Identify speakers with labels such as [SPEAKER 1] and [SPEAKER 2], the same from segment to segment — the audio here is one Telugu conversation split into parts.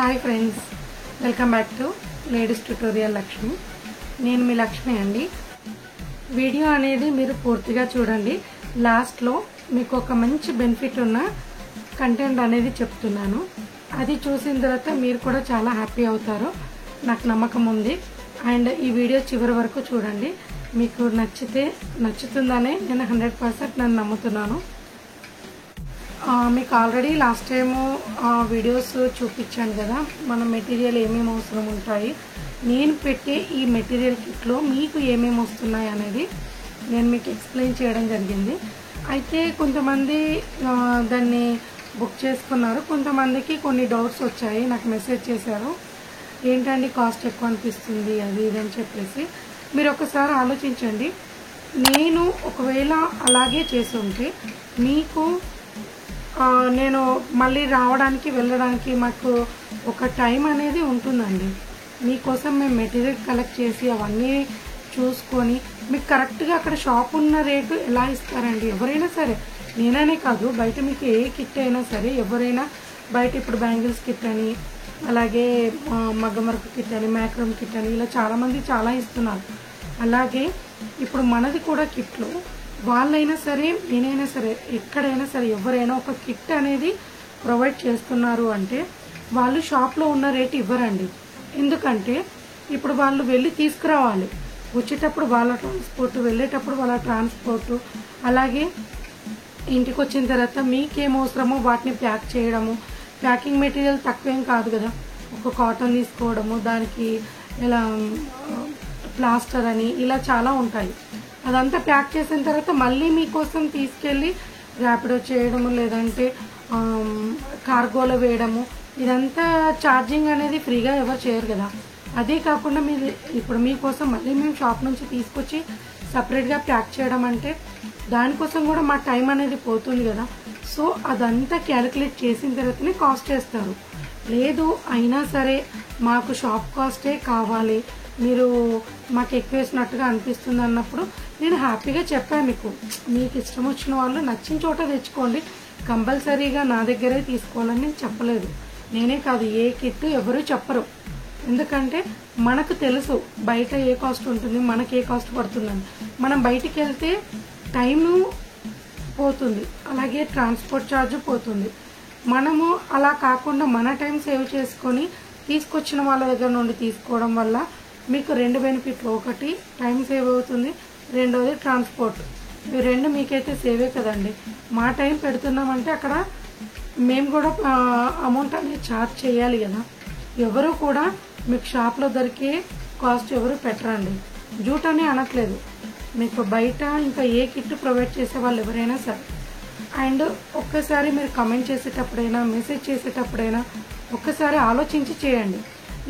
[SPEAKER 1] Hi friends, welcome back to ladies tutorial Lakshmi. నేను మీ లక్ష్మి అండి. వీడియో అనేది మీరు పూర్తిగా చూడండి. లాస్ట్లో మీకు ఒక మంచి బెనిఫిట్ ఉన్న కంటెంట్ అనేది చెప్తున్నాను. అది చూసిన తర్వాత మీరు కూడా చాలా హ్యాపీ అవుతారు, నాకు నమ్మకం ఉంది. అండ్ ఈ వీడియో చివరి వరకు చూడండి. మీకు నచ్చుతుందనే నేను 100% నేను నమ్ముతున్నాను. మీకు ఆల్రెడీ లాస్ట్ టైము వీడియోస్ చూపించాను కదా, మన మెటీరియల్ ఏమేమి అవసరం ఉంటాయి, నేను పెట్టే ఈ మెటీరియల్ కిట్లో మీకు ఏమేమి వస్తున్నాయి అనేది నేను మీకు ఎక్స్ప్లెయిన్ చేయడం జరిగింది. అయితే కొంతమంది దాన్ని బుక్ చేసుకున్నారు, కొంతమందికి కొన్ని డౌట్స్ వచ్చాయి, నాకు మెసేజ్ చేశారు, ఏంటండి కాస్ట్ ఎక్కువ అనిపిస్తుంది అది ఇది అని చెప్పేసి. మీరు ఒకసారి ఆలోచించండి. నేను ఒకవేళ అలాగే చేసి ఉంటే మీకు నేను మళ్ళీ రావడానికి వెళ్ళడానికి మాకు ఒక టైం అనేది ఉంటుందండి. మీకోసం మేము మెటీరియల్ కలెక్ట్ చేసి అవన్నీ చూసుకొని మీకు కరెక్ట్గా అక్కడ షాప్ ఉన్న రేటు ఎలా ఇస్తారండి. ఎవరైనా సరే, నేననే కాదు, బయట మీకు ఏ కిట్ అయినా సరే, ఎవరైనా బయట ఇప్పుడు బ్యాంగిల్స్ కిట్ అని, అలాగే మగ్గమరకు కిట్ అని, మ్యాక్రమ్ కిట్ అని, ఇలా చాలామంది చాలా ఇస్తున్నారు. అలాగే ఇప్పుడు మనది కూడా కిట్లు, వాళ్ళైనా సరే నేనైనా సరే ఎక్కడైనా సరే ఎవరైనా ఒక కిట్ అనేది ప్రొవైడ్ చేస్తున్నారు అంటే వాళ్ళు షాప్లో ఉన్న రేట్ ఇవ్వరండి. ఎందుకంటే ఇప్పుడు వాళ్ళు వెళ్ళి తీసుకురావాలి, వచ్చేటప్పుడు వాళ్ళ ట్రాన్స్పోర్ట్, వెళ్ళేటప్పుడు వాళ్ళ ట్రాన్స్పోర్ట్, అలాగే ఇంటికి వచ్చిన తర్వాత మీకేం అవసరమో వాటిని ప్యాక్ చేయడము. ప్యాకింగ్ మెటీరియల్ తక్కువేం కాదు కదా, ఒక కాటన్ తీసుకోవడము, దానికి ఇలా ప్లాస్టర్ అని ఇలా చాలా ఉంటాయి. అదంతా ప్యాక్ చేసిన తర్వాత మళ్ళీ మీకోసం తీసుకెళ్ళి ర్యాపిడో చేయడము, లేదంటే కార్గోలో వేయడము, ఇదంతా ఛార్జింగ్ అనేది ఫ్రీగా ఎవరు చేయరు కదా. అదే కాకుండా మీరు ఇప్పుడు మీకోసం మళ్ళీ మేము షాప్ నుంచి తీసుకొచ్చి సపరేట్గా ప్యాక్ చేయడం అంటే దానికోసం కూడా మా టైం అనేది పోతుంది కదా. సో అదంతా క్యాలిక్యులేట్ చేసిన తర్వాతనే కాస్ట్ వేస్తారు. లేదు అయినా సరే మాకు షాప్ కాస్టే కావాలి, మీరు మాకు ఎక్కువ వేసినట్టుగా అనిపిస్తుంది అన్నప్పుడు నేను హ్యాపీగా చెప్పాను మీకు ఇష్టం వచ్చిన వాళ్ళు నచ్చిన చోట తెచ్చుకోండి, కంపల్సరీగా నా దగ్గరే తీసుకోవాలని నేను చెప్పలేదు. నేనే కాదు, ఏ కిట్ ఎవరు చెప్పరు. ఎందుకంటే మనకు తెలుసు బయట ఏ కాస్ట్ ఉంటుంది, మనకి ఏ కాస్ట్ పడుతుందని. మనం బయటికి వెళ్తే టైము పోతుంది, అలాగే ట్రాన్స్పోర్ట్ ఛార్జ్ పోతుంది. మనము అలా కాకుండా మన టైం సేవ్ చేసుకొని తీసుకొచ్చిన వాళ్ళ దగ్గర నుండి తీసుకోవడం వల్ల మీకు రెండు బెనిఫిట్లు. ఒకటి టైం సేవ్ అవుతుంది, రెండోది ట్రాన్స్పోర్ట్. ఇవి రెండు మీకైతే సేవే కదండి. మా టైం పెడుతున్నామంటే అక్కడ మేము కూడా అమౌంట్ అనేది ఛార్జ్ చేయాలి కదా. ఎవరు కూడా మీకు షాప్లో దొరికే కాస్ట్ ఎవరు పెట్టరండి. జూట్ అని అనట్లేదు, మీకు బయట ఇంకా ఏ కిట్ ప్రొవైడ్ చేసే వాళ్ళు ఎవరైనా సరే. అండ్ ఒక్కసారి మీరు కమెంట్ చేసేటప్పుడైనా, మెసేజ్ చేసేటప్పుడైనా ఒక్కసారి ఆలోచించి చేయండి.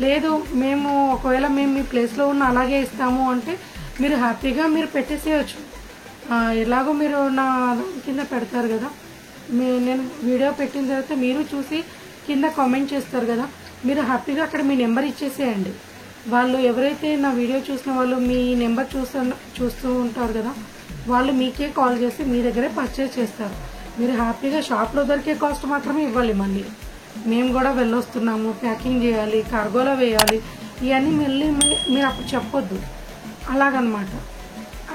[SPEAKER 1] లేదు మేము ఒకవేళ మేము మీ ప్లేస్లో ఉన్న అలాగే ఇస్తాము అంటే మీరు హ్యాపీగా మీరు పెట్టేసేయచ్చు. ఎలాగో మీరు నా కింద పెడతారు కదా, నేను వీడియో పెట్టిన తర్వాత మీరు చూసి కింద కామెంట్ చేస్తారు కదా, మీరు హ్యాపీగా అక్కడ మీ నెంబర్ ఇచ్చేసేయండి. వాళ్ళు ఎవరైతే నా వీడియో చూసిన వాళ్ళు మీ నెంబర్ చూస్తూ ఉంటారు కదా, వాళ్ళు మీకే కాల్ చేసి మీ దగ్గరే పర్చేజ్ చేస్తారు. మీరు హ్యాపీగా షాప్లో దొరికే కాస్ట్ మాత్రమే ఇవ్వాలి. మళ్ళీ మేము కూడా వెళ్ళొస్తున్నాము, ప్యాకింగ్ చేయాలి, కార్గోలో వేయాలి, ఇవన్నీ మళ్ళీ మీరు అప్పుడు చెప్పొద్దు, అలాగనమాట.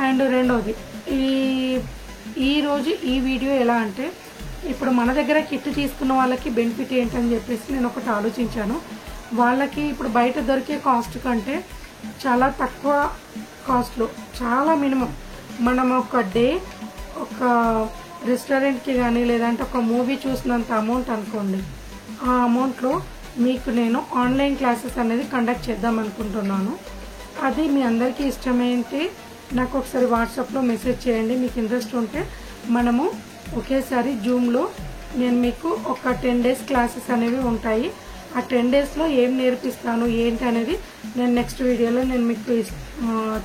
[SPEAKER 1] అండ్ రెండోది, ఈరోజు ఈ వీడియో ఎలా అంటే ఇప్పుడు మన దగ్గర కిట్ తీసుకున్న వాళ్ళకి బెనిఫిట్ ఏంటని చెప్పేసి నేను ఒకటి ఆలోచించాను. వాళ్ళకి ఇప్పుడు బయట దొరికే కాస్ట్ కంటే చాలా తక్కువ కాస్ట్లో, చాలా మినిమం, మనం ఒక డే ఒక రెస్టారెంట్కి కానీ లేదంటే ఒక మూవీ చూసినంత అమౌంట్ అనుకోండి, ఆ అమౌంట్లో మీకు నేను ఆన్లైన్ క్లాసెస్ అనేది కండక్ట్ చేద్దాం అనుకుంటున్నాను. అది మీ అందరికీ ఇష్టమైతే నాకు ఒకసారి వాట్సాప్లో మెసేజ్ చేయండి. మీకు ఇంట్రెస్ట్ ఉంటే మనము ఒకేసారి జూమ్లో నేను మీకు ఒక 10 days క్లాసెస్ అనేవి ఉంటాయి. ఆ 10 daysలో ఏం నేర్పిస్తాను ఏంటి అనేది నేను నెక్స్ట్ వీడియోలో నేను మీకు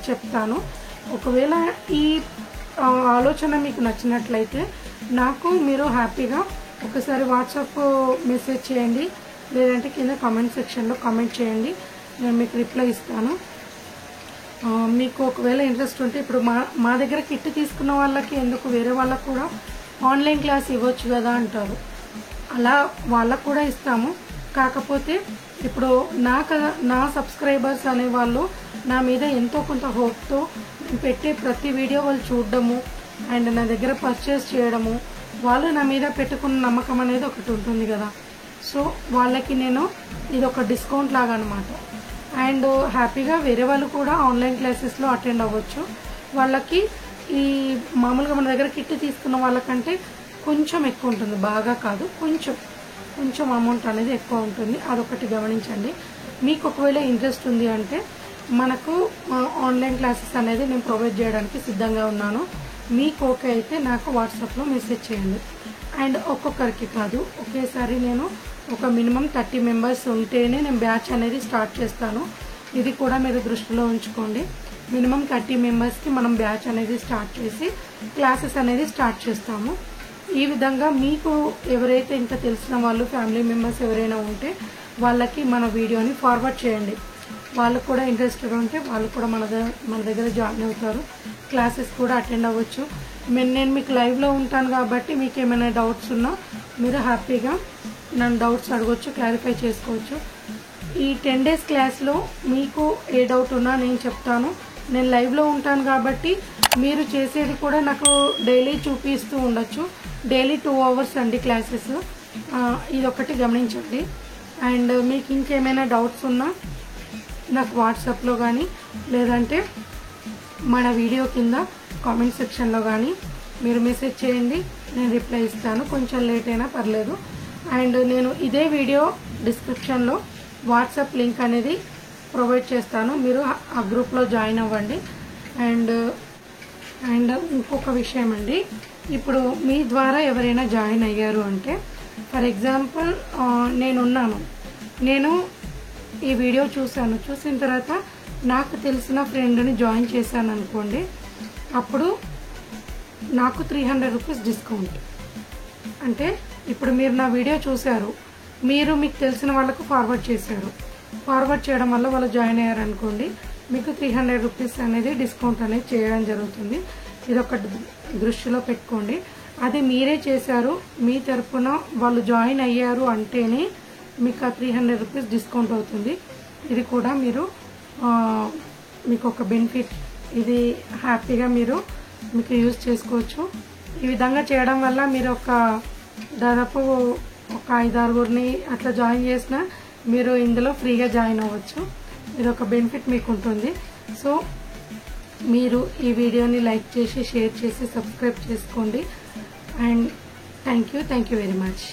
[SPEAKER 1] చెప్తాను. ఒకవేళ ఈ ఆలోచన మీకు నచ్చినట్లయితే నాకు మీరు హ్యాపీగా ఒకసారి వాట్సాప్ మెసేజ్ చేయండి, లేదంటే కింద కామెంట్ సెక్షన్లో కామెంట్ చేయండి, నేను మీకు రిప్లై ఇస్తాను. మీకు ఒకవేళ ఇంట్రెస్ట్ ఉంటే ఇప్పుడు మా దగ్గర కిట్ తీసుకున్న వాళ్ళకి ఎందుకు వేరే వాళ్ళకు కూడా ఆన్లైన్ క్లాస్ ఇవ్వచ్చు కదా అంటారు, అలా వాళ్ళకు కూడా ఇస్తాము. కాకపోతే ఇప్పుడు నా సబ్స్క్రైబర్స్ అనే వాళ్ళు నా మీద ఎంతో కొంత హోప్తో నేను పెట్టే ప్రతి వీడియో వాళ్ళు చూడడము అండ్ నా దగ్గర పర్చేస్ చేయడము, వాళ్ళు నా మీద పెట్టుకున్న నమ్మకం అనేది ఒకటి ఉంటుంది కదా. సో వాళ్ళకి నేను ఇది ఒక డిస్కౌంట్ లాగా అనమాట. అండ్ హ్యాపీగా వేరే వాళ్ళు కూడా ఆన్లైన్ క్లాసెస్లో అటెండ్ అవ్వచ్చు. వాళ్ళకి ఈ మామూలుగా మన దగ్గర కిట్ తీసుకున్న వాళ్ళకంటే కొంచెం ఎక్కువ ఉంటుంది, బాగా కాదు, కొంచెం అమౌంట్ అనేది ఎక్కువ ఉంటుంది. అదొకటి గమనించండి. మీకు ఒకవేళ ఇంట్రెస్ట్ ఉంది అంటే మనకు ఆన్లైన్ క్లాసెస్ అనేది నేను ప్రొవైడ్ చేయడానికి సిద్ధంగా ఉన్నాను. మీకు ఓకే అయితే నాకు వాట్సాప్లో మెసేజ్ చేయండి. అండ్ ఒక్కొక్కరికి కాదు, ఒకేసారి నేను ఒక మినిమం 30 మెంబర్స్ ఉంటేనే నేను బ్యాచ్ అనేది స్టార్ట్ చేస్తాను. ఇది కూడా మీరు దృష్టిలో ఉంచుకోండి. మినిమం 30 మెంబర్స్కి మనం బ్యాచ్ అనేది స్టార్ట్ చేసి క్లాసెస్ అనేది స్టార్ట్ చేస్తాము. ఈ విధంగా మీకు ఎవరైతే ఇంకా తెలిసిన వాళ్ళు ఫ్యామిలీ మెంబర్స్ ఎవరైనా ఉంటే వాళ్ళకి మన వీడియోని ఫార్వర్డ్ చేయండి. వాళ్ళకు కూడా ఇంట్రెస్ట్గా ఉంటే వాళ్ళు కూడా మన దగ్గర జాయిన్ అవుతారు, క్లాసెస్ కూడా అటెండ్ అవ్వచ్చు. నేను మీకు లైవ్లో ఉంటాను కాబట్టి మీకు ఏమైనా డౌట్స్ ఉన్నా మీరు హ్యాపీగా నన్ను డౌట్స్ అడగవచ్చు, క్లారిఫై చేసుకోవచ్చు. ఈ 10 days క్లాస్లో మీకు ఏ డౌట్ ఉన్నా నేను చెప్తాను. నేను లైవ్లో ఉంటాను కాబట్టి మీరు చేసేది కూడా నాకు డైలీ చూపిస్తూ ఉండొచ్చు. డైలీ 2 hours అండి క్లాసెస్, ఇదొకటి గమనించండి. అండ్ మీకు ఇంకేమైనా డౌట్స్ ఉన్నా నాకు వాట్సాప్లో కానీ లేదంటే మన వీడియో కింద కామెంట్ సెక్షన్లో కానీ మీరు మెసేజ్ చేయండి, నేను రిప్లై ఇస్తాను. కొంచెం లేట్ అయినా పర్లేదు. అండ్ నేను ఇదే వీడియో డిస్క్రిప్షన్లో వాట్సాప్ లింక్ అనేది ప్రొవైడ్ చేస్తాను, మీరు ఆ గ్రూప్లో జాయిన్ అవ్వండి. అండ్ ఇంకొక విషయం అండి, ఇప్పుడు మీ ద్వారా ఎవరైనా జాయిన్ అయ్యారు అంటే, ఫర్ ఎగ్జాంపుల్ నేను ఈ వీడియో చూసిన తర్వాత నాకు తెలిసిన ఫ్రెండ్ని జాయిన్ చేశాను అనుకోండి, అప్పుడు నాకు 300 రూపీస్ డిస్కౌంట్. అంటే ఇప్పుడు మీరు నా వీడియో చూశారు, మీకు తెలిసిన వాళ్ళకు ఫార్వర్డ్ చేశారు, ఫార్వర్డ్ చేయడం వల్ల వాళ్ళు జాయిన్ అయ్యారు అనుకోండి, మీకు 300 రూపీస్ అనేది డిస్కౌంట్ అనేది చేయడం జరుగుతుంది. ఇది ఒక దృష్టిలో పెట్టుకోండి. అది మీరే చేశారు, మీ తరఫున వాళ్ళు జాయిన్ అయ్యారు అంటేనే మీకు ఆ 300 రూపీస్ డిస్కౌంట్ అవుతుంది. ఇది కూడా మీకు ఒక బెనిఫిట్, ఇది హ్యాపీగా మీకు యూజ్ చేసుకోవచ్చు. ఈ విధంగా చేయడం వల్ల మీరు దాదాపు ఒక 5-6 అట్లా జాయిన్ చేసినా మీరు ఇందులో ఫ్రీగా జాయిన్ అవ్వచ్చు. ఇది ఒక బెనిఫిట్ మీకు ఉంటుంది. సో మీరు ఈ వీడియోని లైక్ చేసి షేర్ చేసి సబ్స్క్రైబ్ చేసుకోండి. And thank you very much.